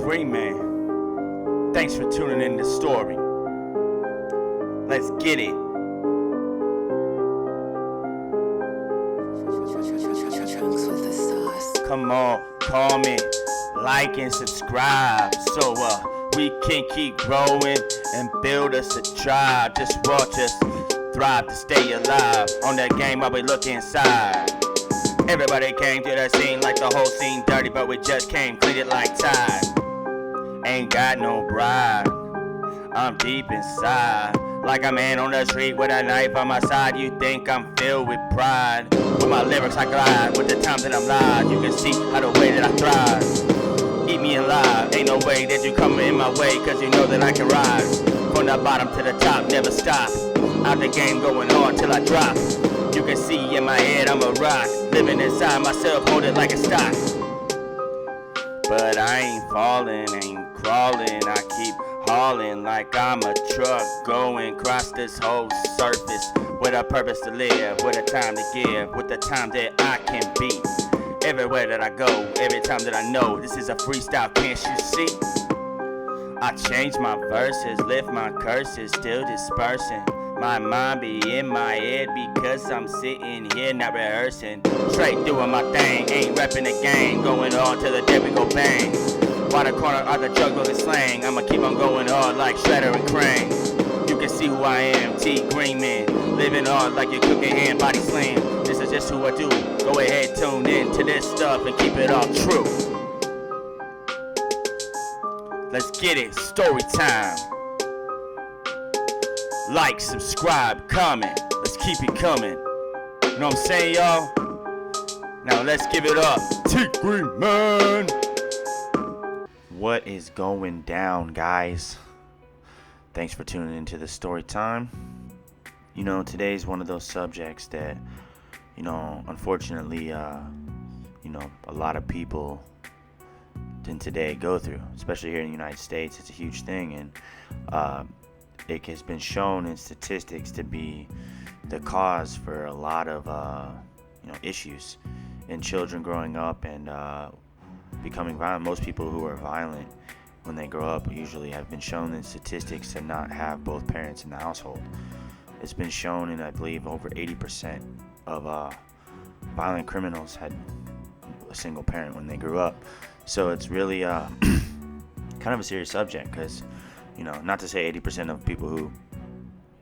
Green Man. Thanks for tuning in to the story. Let's get it. Come on, comment, like and subscribe so we can keep growing and build us a tribe. Just watch us thrive to stay alive. On that game while we look inside. Everybody came to the scene like the whole scene dirty, but we just came clean it like Tide. Ain't got no bride, I'm deep inside. Like a man on the street with a knife on my side. You think I'm filled with pride. With my lyrics I glide, with the times that I'm live. You can see how the way that I thrive. Eat me alive, ain't no way that you come in my way, cause you know that I can rise. From the bottom to the top, never stop. Out the game going on till I drop. You can see in my head I'm a rock. Living inside myself, hold it like a stock. But I ain't falling, ain't crawling. I keep hauling like I'm a truck going across this whole surface. With a purpose to live, with a time to give, with the time that I can be. Everywhere that I go, every time that I know, this is a freestyle, can't you see? I change my verses, lift my curses, still dispersing. My mind be in my head because I'm sitting here not rehearsing. Straight doing my thing, ain't repping the game. Going on till the day we go bang. While the corner of the jungle is slang, I'ma keep on going hard like Shredder and Crane. You can see who I am, T Green Man. Living hard like your cooking hand, body slam. This is just who I do. Go ahead, tune in to this stuff and keep it all true. Let's get it, story time. Like, subscribe, comment. Let's keep it coming. You know what I'm saying, y'all? Now let's give it up. T Green Man. What is going down, guys? Thanks for tuning into the story time. You know, today's one of those subjects that, you know, unfortunately, a lot of people in today go through, especially here in the United States. It's a huge thing, and it has been shown in statistics to be the cause for a lot of issues in children growing up and becoming violent. Most people who are violent when they grow up usually have been shown in statistics to not have both parents in the household. It's been shown in, I believe, over 80% of violent criminals had a single parent when they grew up. So it's really kind of a serious subject because, you know, not to say 80% of people who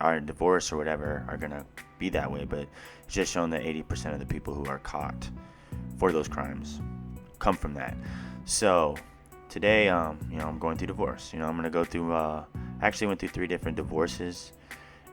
are divorced or whatever are going to be that way, but it's just shown that 80% of the people who are caught for those crimes come from that. So today, I'm going through divorce. I'm going to go through, actually went through 3 different divorces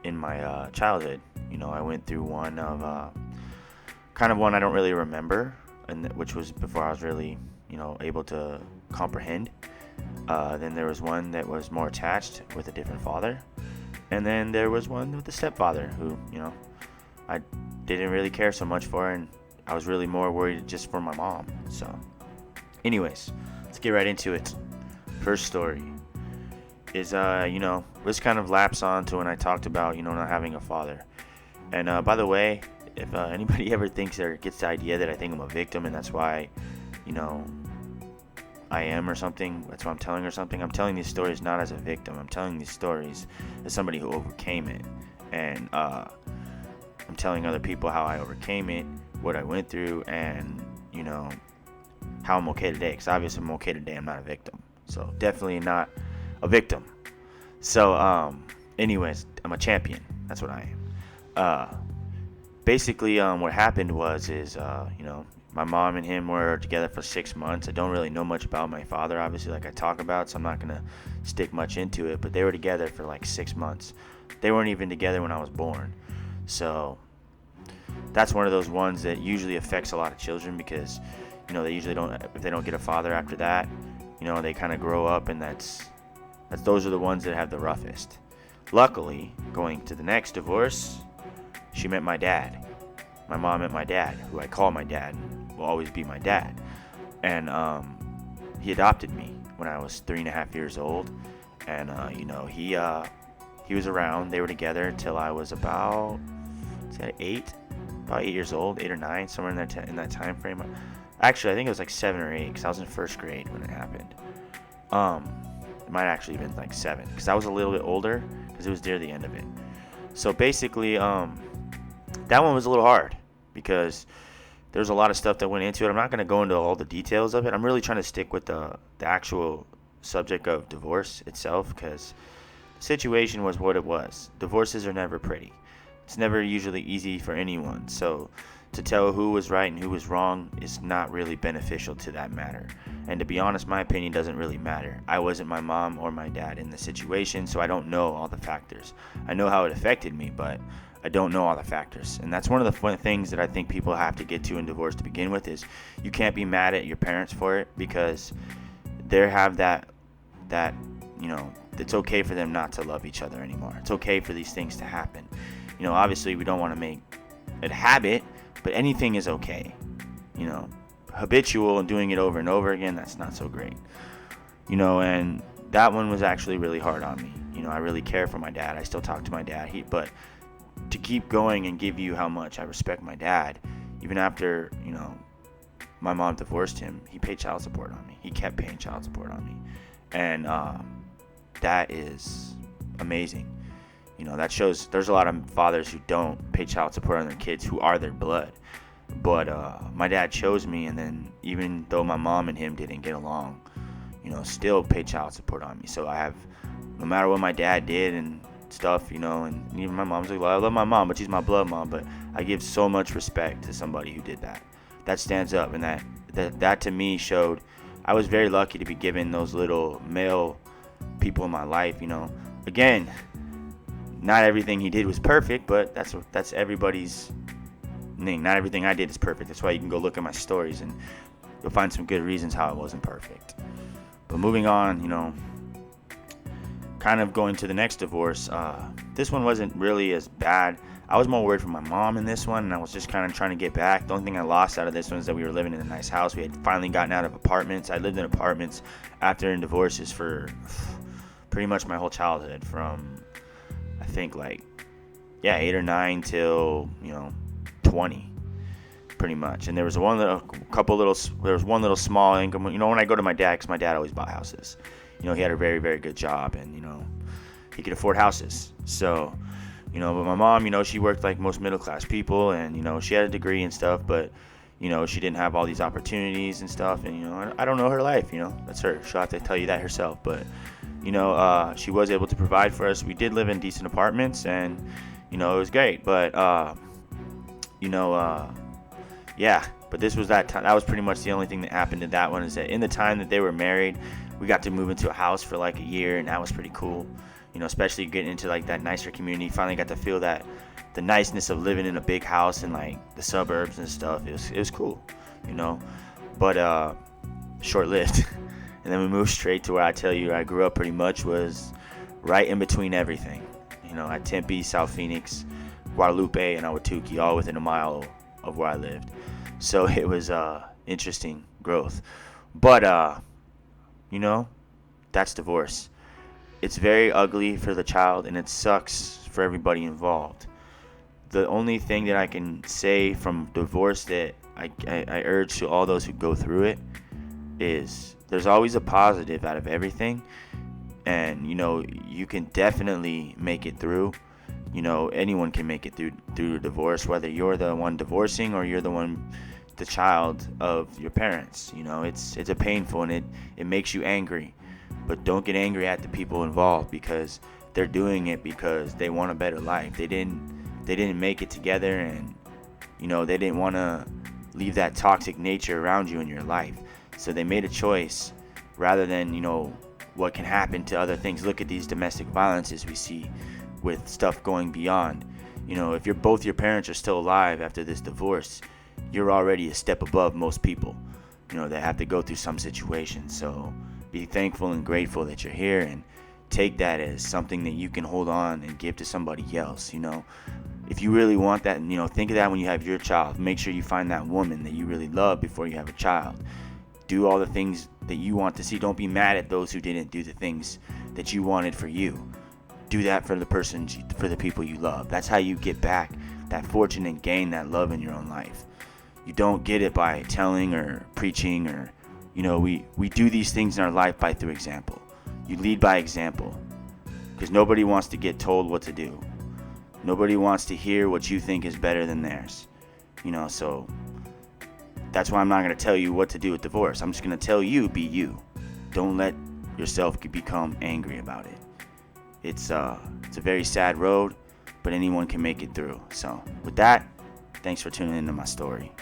in my childhood. I went through one of, kind of one I don't really remember, and which was before I was really, able to comprehend. Then there was one that was more attached with a different father. And then there was one with the stepfather who, I didn't really care so much for, and I was really more worried just for my mom. So anyways, let's get right into it. First story is, this kind of laps on to when I talked about, not having a father. And by the way, if anybody ever thinks or gets the idea that I think I'm a victim and that's why, I am or something, that's why I'm telling or something, I'm telling these stories not as a victim. I'm telling these stories as somebody who overcame it. And I'm telling other people how I overcame it, what I went through, and, how I'm okay today. Because obviously I'm okay today. I'm not a victim. So definitely not a victim. So anyways, I'm a champion. That's what I am. Basically, what happened was my mom and him were together for 6 months. I don't really know much about my father, obviously, like I talk about, so I'm not going to stick much into it. But they were together for like 6 months. They weren't even together when I was born. So that's one of those ones that usually affects a lot of children because, they usually don't, if they don't get a father after that, they kind of grow up, and those are the ones that have the roughest. Luckily, going to the next divorce, she met my dad. My mom met my dad, who I call my dad, will always be my dad. And he adopted me when I was 3.5 years old. And he was around. They were together till I was about 8 years old, 8 or 9, somewhere in that time frame. Actually, I think it was like 7 or 8 because I was in first grade when it happened. It might actually have been like 7, because I was a little bit older, because it was near the end of it. So basically, that one was a little hard because there's a lot of stuff that went into it. I'm not going to go into all the details of it. I'm really trying to stick with the actual subject of divorce itself, because the situation was what it was. Divorces are never pretty. It's never usually easy for anyone. So to tell who was right and who was wrong is not really beneficial to that matter. And to be honest, my opinion doesn't really matter. I wasn't my mom or my dad in the situation, so I don't know all the factors. I know how it affected me, but I don't know all the factors. And that's one of the things that I think people have to get to in divorce to begin with, is you can't be mad at your parents for it, because they have that it's okay for them not to love each other anymore. It's okay for these things to happen. Obviously we don't want to make it a habit, but anything is okay. Habitual and doing it over and over again, that's not so great. And that one was actually really hard on me. I really care for my dad. I still talk to my dad. But to keep going and give you how much I respect my dad, even after, my mom divorced him, he paid child support on me. He kept paying child support on me. And that is amazing. That shows there's a lot of fathers who don't pay child support on their kids who are their blood. But my dad chose me, and then even though my mom and him didn't get along, still paid child support on me. So I have, no matter what my dad did and stuff, and even my mom's like, well, I love my mom, but she's my blood mom. But I give so much respect to somebody who did that. That stands up, and that to me showed I was very lucky to be given those little male people in my life. Again, not everything he did was perfect, but that's everybody's thing. Not everything I did is perfect. That's why you can go look at my stories and you'll find some good reasons how it wasn't perfect. But moving on, kind of going to the next divorce, this one wasn't really as bad. I was more worried for my mom in this one, and I was just kind of trying to get back. The only thing I lost out of this one is that we were living in a nice house. We had finally gotten out of apartments. I lived in apartments after in divorces for pretty much my whole childhood, from I think 8 or 9 till 20, pretty much. And there was one little small income. When I go to my dad, because my dad always bought houses. He had a very, very good job, and he could afford houses. So, but my mom, she worked like most middle class people, and she had a degree and stuff, but she didn't have all these opportunities and stuff. And I don't know her life. That's her. She'll have to tell you that herself. But she was able to provide for us. We did live in decent apartments, and it was great. But yeah. But this was that time. That was pretty much the only thing that happened to that one, is that in the time that they were married, we got to move into a house for like a year, and that was pretty cool. Especially getting into like that nicer community. Finally got to feel that the niceness of living in a big house in like the suburbs and stuff. It was cool, but short-lived. And then we moved straight to where I tell you I grew up pretty much, was right in between everything. At Tempe, South Phoenix, Guadalupe, and Ahwatukee, all within a mile of where I lived. So it was interesting growth. But that's divorce. It's very ugly for the child, and it sucks for everybody involved. The only thing that I can say from divorce that I urge to all those who go through it is there's always a positive out of everything. And, you can definitely make it through. Anyone can make it through a divorce, whether you're the one divorcing or you're the child of your parents. It's a painful, and it makes you angry. But don't get angry at the people involved, because they're doing it because they want a better life. They didn't make it together, and they didn't want to leave that toxic nature around you in your life. So they made a choice rather than what can happen to other things. Look at these domestic violences we see with stuff going beyond. If both your parents are still alive after this divorce, you're already a step above most people that have to go through some situation. So be thankful and grateful that you're here, and take that as something that you can hold on and give to somebody else. If you really want that, think of that when you have your child. Make sure you find that woman that you really love before you have a child. Do all the things that you want to see. Don't be mad at those who didn't do the things that you wanted for you. Do that for the people you love. That's how you get back that fortune and gain that love in your own life. You don't get it by telling or preaching or You know, we do these things in our life through example. You lead by example, because nobody wants to get told what to do. Nobody wants to hear what you think is better than theirs. You know, so that's why I'm not going to tell you what to do with divorce. I'm just going to tell you, be you. Don't let yourself become angry about it. It's a very sad road, but anyone can make it through. So with that, thanks for tuning into my story.